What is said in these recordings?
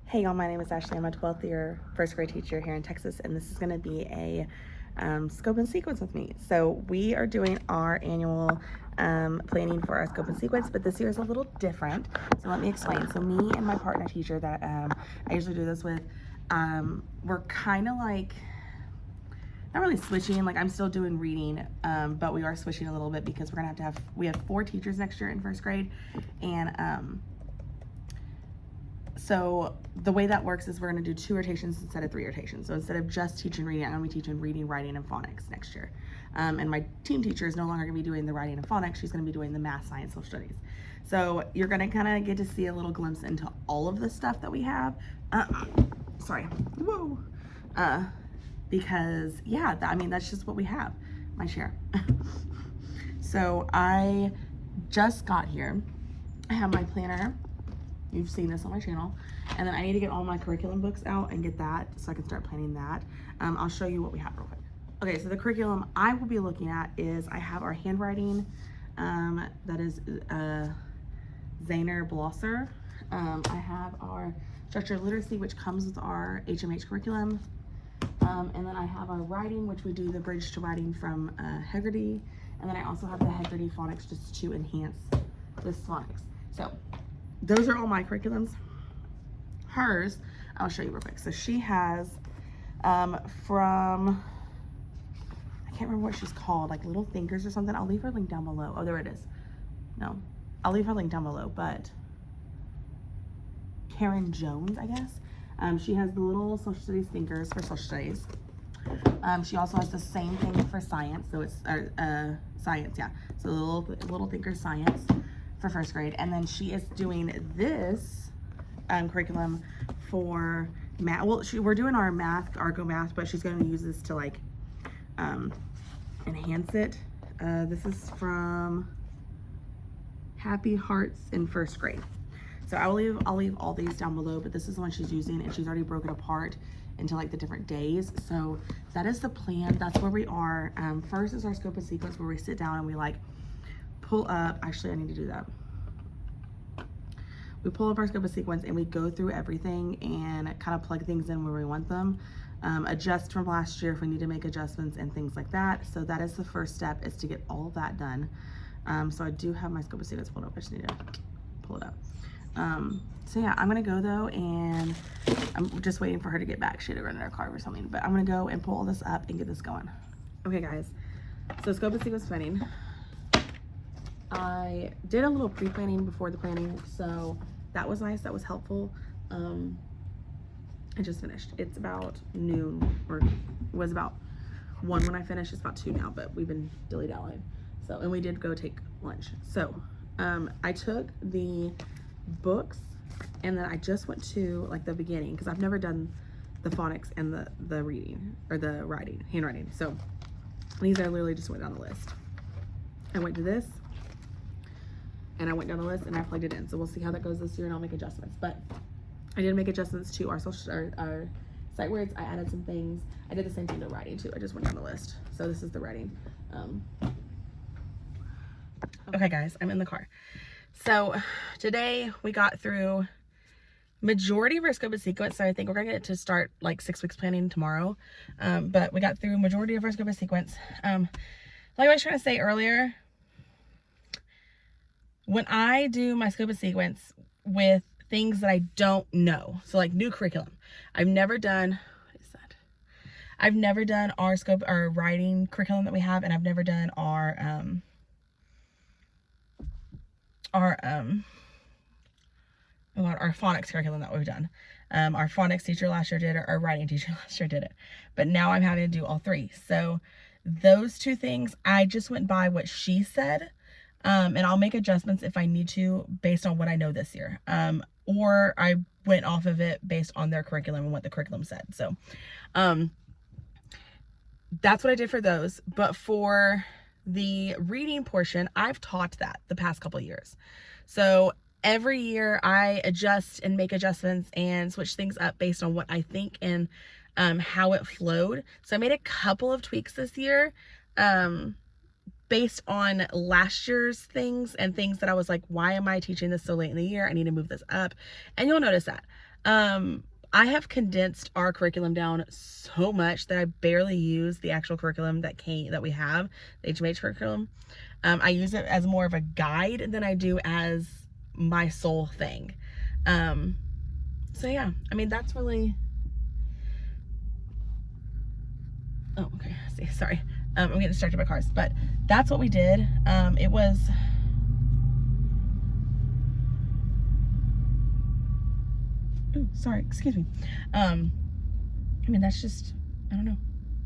Hey y'all, my name is Ashley. I'm a 12th year first grade teacher here in Texas, and this is going to be a scope and sequence with me. So we are doing our annual planning for our scope and sequence, but this year is a little different. So let me explain. So me and my partner teacher that I usually do this with, we're kind of like, not really switching, like I'm still doing reading, but we are switching a little bit because we're going to have, we have 4 teachers next year in first grade, and so the way that works is we're going to do 2 rotations instead of 3 rotations. So instead of just teaching reading, I'm going to be teaching reading, writing, and phonics next year. And my team teacher is no longer going to be doing the writing and phonics. She's going to be doing the math, science, social studies. So you're going to kind of get to see a little glimpse into all of the stuff that we have. Sorry. Whoa. Because, yeah, I mean, that's just what we have. My chair. So I just got here. I have my planner. You've seen this on my channel. And then I need to get all my curriculum books out and get that so I can start planning that. I'll show you what we have real quick. Okay, so the curriculum I will be looking at is I have our handwriting, that is Zahner Blosser. I have our structured literacy, which comes with our HMH curriculum. And then I have our writing, which we do the bridge to writing from Hegarty. And then I also have the Hegarty phonics just to enhance this phonics. So those are all my curriculums. Hers, I'll show you real quick. So she has from, I can't remember what she's called, like Little Thinkers or something. I'll leave her link down below. Oh, there it is. No, I'll leave her link down below, but Karen Jones, I guess. She has the Little Social Studies Thinkers for social studies. She also has the same thing for science. So it's science, yeah. So Little Thinkers Science for first grade. And then she is doing this curriculum for math. Well, we're doing our math, Argo math, but she's going to use this to like enhance it. This is from Happy Hearts in first grade. So I'll leave all these down below, but this is the one she's using, and she's already broken apart into like the different days. So that is the plan. That's where we are. First is our scope and sequence, where we sit down and we like pull up, actually I need to do that. We pull up our scope of sequence and we go through everything and kind of plug things in where we want them. Adjust from last year if we need to make adjustments and things like that. So that is the first step, is to get all of that done. So I do have my scope of sequence pulled up. I just need to pull it up. So yeah, I'm gonna go though, and I'm just waiting for her to get back. She had to run in her car or something, but I'm gonna go and pull all this up and get this going. Okay guys, so scope and sequence planning. I did a little pre-planning before the planning, so that was nice, that was helpful. I just finished. It's about noon, or was about 1 when I finished. It's about 2 now, but we've been dilly-dallying. So, and we did go take lunch. So, I took the books, and then I just went to like the beginning, because I've never done the phonics and the reading, or the writing, handwriting. So these I literally just went down the list. I went to this, and I went down the list and I plugged it in. So we'll see how that goes this year, and I'll make adjustments. But I did make adjustments to our social, our sight words. I added some things. I did the same thing to writing too. I just went down the list. So this is the writing. Okay guys, I'm in the car. So today we got through majority of our scope and sequence. So I think we're gonna get to start like 6 weeks planning tomorrow. But we got through majority of our scope and sequence. Like I was trying to say earlier, when I do my scope and sequence with things that I don't know, so like new curriculum, I've never done, what is that? I've never done our scope, our writing curriculum that we have, and I've never done our phonics curriculum that we've done. Our phonics teacher last year did it, our writing teacher last year did it, but now I'm having to do all 3. So those 2 things, I just went by what she said, and I'll make adjustments if I need to based on what I know this year, or I went off of it based on their curriculum and what the curriculum said. So that's what I did for those. But for the reading portion, I've taught that the past couple years. So every year I adjust and make adjustments and switch things up based on what I think and how it flowed. So I made a couple of tweaks this year based on last year's things and things that I was like, why am I teaching this so late in the year? I need to move this up. And you'll notice that. I have condensed our curriculum down so much that I barely use the actual curriculum that we have, the HMH curriculum. I use it as more of a guide than I do as my sole thing. So yeah, I mean, that's really, oh, okay, see, sorry. I'm getting distracted by cars, but that's what we did. It was, ooh, sorry, excuse me. I mean, that's just, I don't know.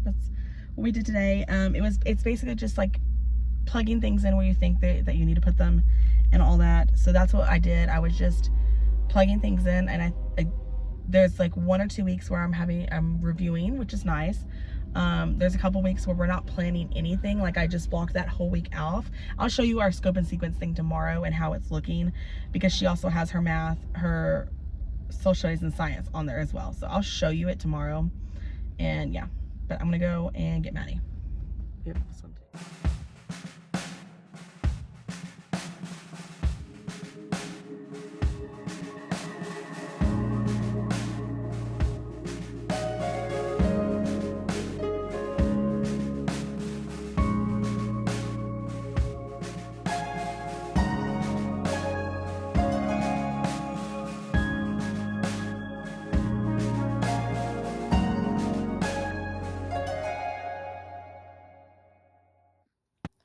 That's what we did today. It's basically just like plugging things in where you think that you need to put them and all that. So that's what I did. I was just plugging things in, and I there's like 1 or 2 weeks where I'm reviewing, which is nice. There's a couple weeks where we're not planning anything. Like I just blocked that whole week off. I'll show you our scope and sequence thing tomorrow and how it's looking, because she also has her math, her social studies, and science on there as well. So I'll show you it tomorrow. And yeah, but I'm gonna go and get Maddie. Yep, this one too.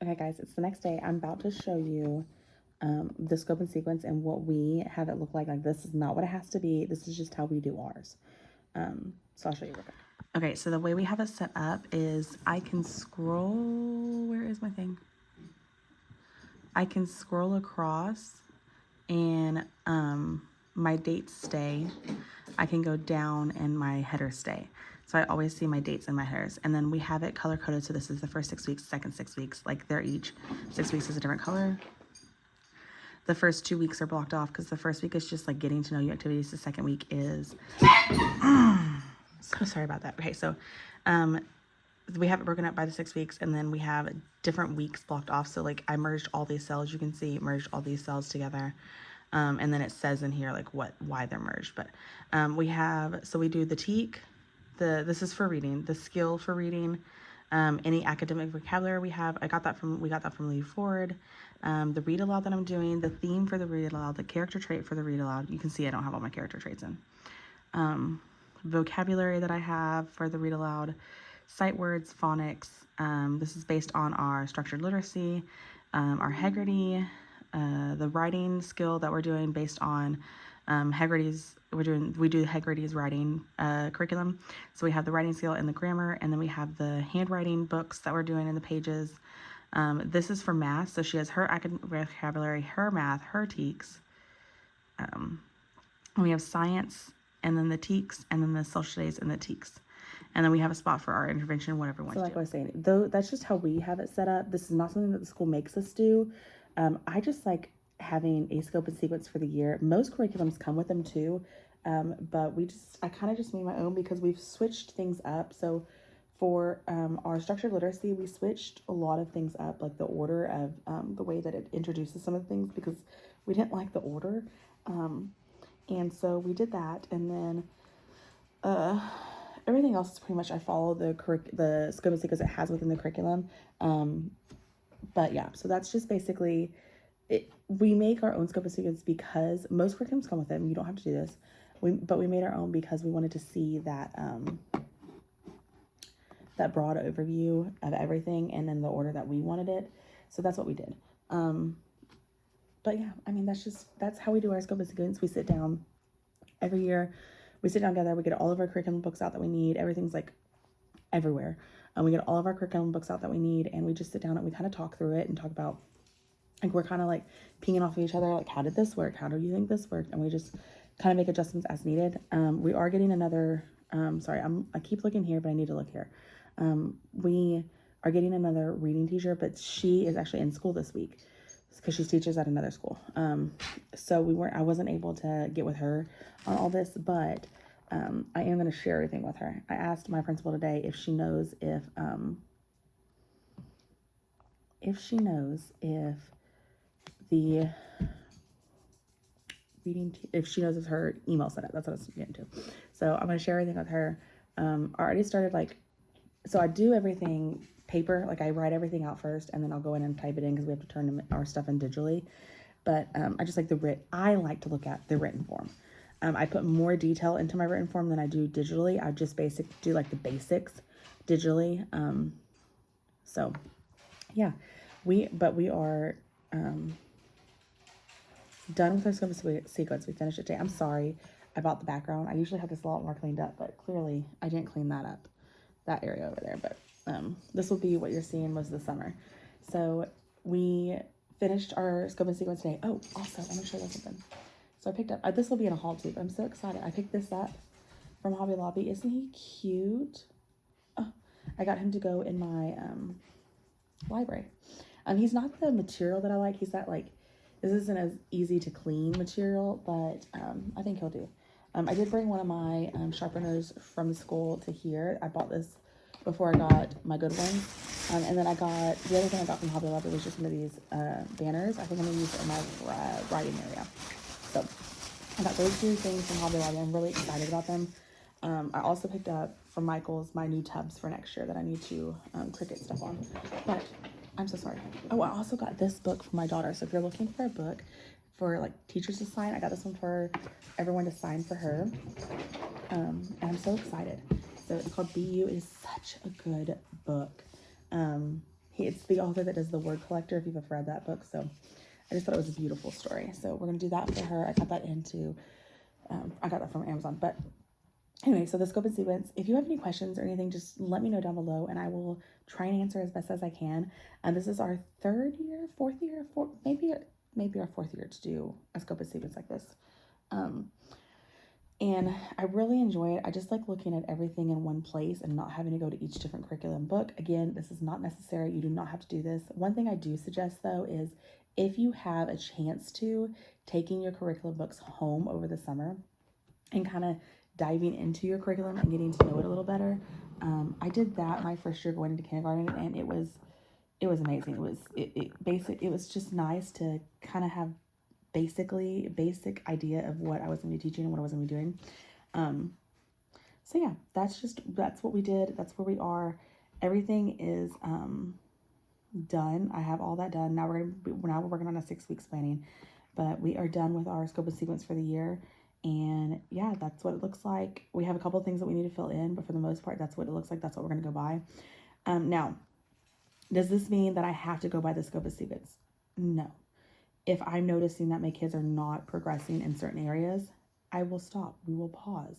Okay guys, it's the next day. I'm about to show you the scope and sequence and what we have it look like. Like, this is not what it has to be. This is just how we do ours. So I'll show you real quick. Okay, so the way we have it set up is I can scroll, where is my thing? I can scroll across and my dates stay. I can go down and my headers stay. So I always see my dates and my headers. And then we have it color coded. So this is the first 6 weeks, second 6 weeks. Like they're each 6 weeks is a different color. The first 2 weeks are blocked off because the first week is just like getting to know you activities. The second week is, so sorry about that. Okay, so we have it broken up by the 6 weeks, and then we have different weeks blocked off. So like I merged all these cells, you can see, merged all these cells together. And then it says in here like why they're merged. But we do the TEK, this is for reading, the skill for reading, any academic vocabulary we got that from Lead Forward, the read aloud that I'm doing, the theme for the read aloud, the character trait for the read aloud. You can see I don't have all my character traits in. Vocabulary that I have for the read aloud, sight words, phonics. This is based on our structured literacy, our Heggerty, the writing skill that we're doing based on Heggerty's. We do Heggerty's writing curriculum. So we have the writing skill and the grammar, and then we have the handwriting books that we're doing in the pages. This is for math. So she has her academic vocabulary, her math, her TEKs. We have science, and then the TEKs, and then the social studies and the TEKs. And then we have a spot for our intervention, whatever we want to do. So like I was saying, though, that's just how we have it set up. This is not something that the school makes us do. I just like having a scope and sequence for the year. Most curriculums come with them too, but I kind of just made my own because we've switched things up. So for our structured literacy, we switched a lot of things up, like the order of the way that it introduces some of the things, because we didn't like the order. And so we did that, and then everything else is pretty much I follow the scope and sequence it has within the curriculum. But yeah, so that's just basically it. We make our own scope and sequence because most curriculums come with them. You don't have to do this. But we made our own because we wanted to see that that broad overview of everything, and then the order that we wanted it. So that's what we did. But yeah, I mean, that's how we do our scope and sequence. We sit down every year. We sit down together. We get all of our curriculum books out that we need. Everything's like everywhere. We get all of our curriculum books out that we need, and we just sit down and we kind of talk through it and talk about, like, we're kind of like pinging off of each other. Like, how did this work? How do you think this worked? And we just kind of make adjustments as needed. We are getting another, sorry, I keep looking here, but I need to look here. We are getting another reading teacher, but she is actually in school this week because she teaches at another school. So I wasn't able to get with her on all this, but I am going to share everything with her. I asked my principal today if she knows if the if she knows it's her email setup. That's what I was getting to. So I'm going to share everything with her. I already started so I do everything paper, like I write everything out first and then I'll go in and type it in because we have to turn our stuff in digitally. But I just like I like to look at the written form. I put more detail into my written form than I do digitally. I just do like the basics digitally. So yeah, we are done with our scuba sequence. We finished it today. I'm sorry about the background. I usually have this a lot more cleaned up, but clearly I didn't clean that up, that area over there. But this will be what you're seeing most of the summer. So we finished our scuba sequence today. Oh, also, I'm gonna show you something. So I picked up, this will be in a haul too, but I'm so excited. I picked this up from Hobby Lobby. Isn't he cute? Oh, I got him to go in my library. He's not the material that I like. He's that this isn't as easy to clean material, but I think he'll do. I did bring one of my sharpeners from school to here. I bought this before I got my good one. And then the other thing I got from Hobby Lobby was just one of these banners. I think I'm going to use it in my writing area. So I got those two things from Hobby Lobby. I'm really excited about them. I also picked up from Michael's my new tubs for next year that I need to Cricut stuff on. But I'm so sorry. Oh, I also got this book for my daughter. So if you're looking for a book for teachers to sign, I got this one for everyone to sign for her. And I'm so excited. So it's called Be You. It is such a good book. It's the author that does The Word Collector, if you've ever read that book. So I just thought it was a beautiful story. So we're going to do that for her. I got that from Amazon. But anyway, so the scope and sequence, if you have any questions or anything, just let me know down below and I will try and answer as best as I can. And this is our maybe our fourth year to do a scope and sequence like this. And I really enjoy it. I just like looking at everything in one place and not having to go to each different curriculum book. Again, this is not necessary. You do not have to do this. One thing I do suggest though is if you have a chance to, taking your curriculum books home over the summer and kind of diving into your curriculum and getting to know it a little better. I did that my first year going into kindergarten and it was amazing. It was just nice to kind of have basic idea of what I was going to be teaching and what I was going to be doing. So yeah, that's what we did. That's where we are. Everything is done. I have all that done. Now we're working on a 6 weeks planning, but we are done with our scope of sequence for the year. And yeah, that's what it looks like. We have a couple of things that we need to fill in, but for the most part, that's what it looks like. That's what we're going to go by. Now, does this mean that I have to go by the scope of sequence? No. If I'm noticing that my kids are not progressing in certain areas, I will stop. We will pause.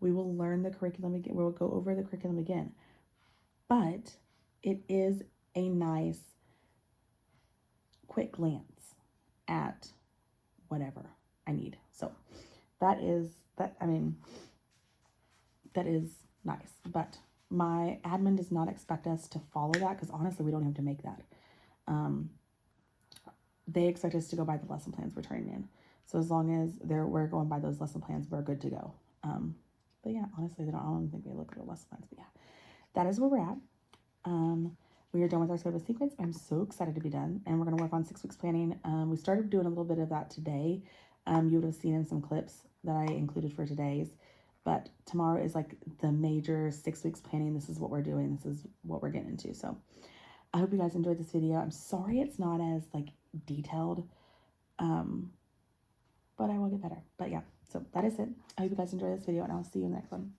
We will learn the curriculum again. We will go over the curriculum again. But it is a nice, quick glance at whatever I need. So that is nice. But my admin does not expect us to follow that because honestly, we don't have to make that. They expect us to go by the lesson plans we're turning in. So as long as we're going by those lesson plans, we're good to go. But yeah, honestly, I don't think they look at the lesson plans. But yeah, that is where we're at. We are done with our scope of sequence. I'm so excited to be done. And we're going to work on 6 weeks planning. We started doing a little bit of that today. You would have seen in some clips that I included for today's. But tomorrow is the major 6 weeks planning. This is what we're doing. This is what we're getting into. So I hope you guys enjoyed this video. I'm sorry it's not as detailed, but I will get better. But yeah, so that is it. I hope you guys enjoyed this video and I'll see you in the next one.